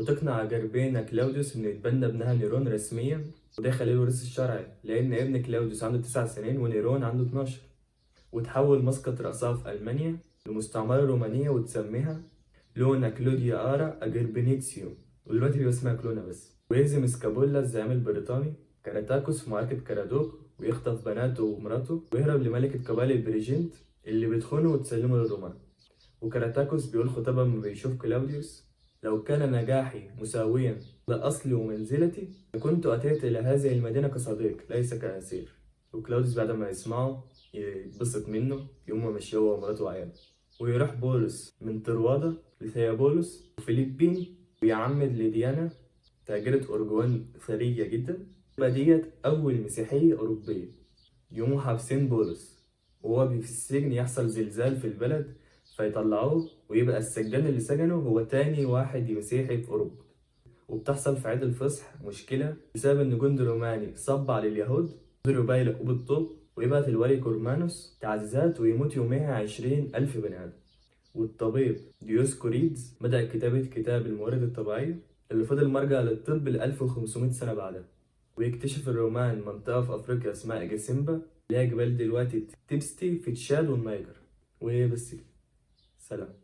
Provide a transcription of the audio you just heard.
وتقنع أجربينا كلاوديوس إنه يتبنى ابنها نيرون رسميا، وده يخليه الوريث الشرعي لأن ابن كلاوديوس عنده 9 سنين ونيرون عنده 12. وتحول مسقط رأسها في ألمانيا لمستعمرة رومانية وتسميها لونا كلوديا آرا أجربينيتسيو، ودلوقتي بيبقى اسمها كلونا بس. ويهزم اسكابولا الزعيم البريطاني كاراتاكوس في معركة كارادوك، ويخطف بناته ومراته ويهرب لملكة قبائل البريجنت اللي بتخونه وتسلمه للرومان. وكاراتاكوس بيقول خطابا لما بيشوف كلاوديوس: لو كان نجاحي مساويا لأصلي ومنزلتي لكنت أتيت إلى هذه المدينة كصديق ليس كأسير. وكلاوديوس بعد ما يسمعه يتبسط منه، يقوم ماشي هو ومراته وعياله، ويروح بولس من طروادة لثيابولس وفيليبين، ويعمد لديانا تاجرة أرجوان ثرية جدا، تبقى ديت أول مسيحية أوروبية. يقوموا حابسين بولس وهو في السجن، يحصل زلزال في البلد فيطلعوه، ويبقى السجان اللي سجنه هو تاني واحد مسيحي في أوروبا. وبتحصل في عيد الفصح مشكلة بسبب إن جندي روماني صب على اليهود، قدروا بقى يلقوه بالطوب، ويبعت الوالي كورمانوس تعزيزات ويموت يوميها 20,000 بني آدم. والطبيب ديوسكوريدز بدأ كتابة كتاب الموارد الطبيعية اللي فضل مرجع للطب ل 1500 سنة بعدها. ويكتشف الرومان منطقة في أفريقيا اسمها إجاسيمبا، اللي هي جبال دلوقتي تبستي في تشاد والنيجر. وبس كده. سلام.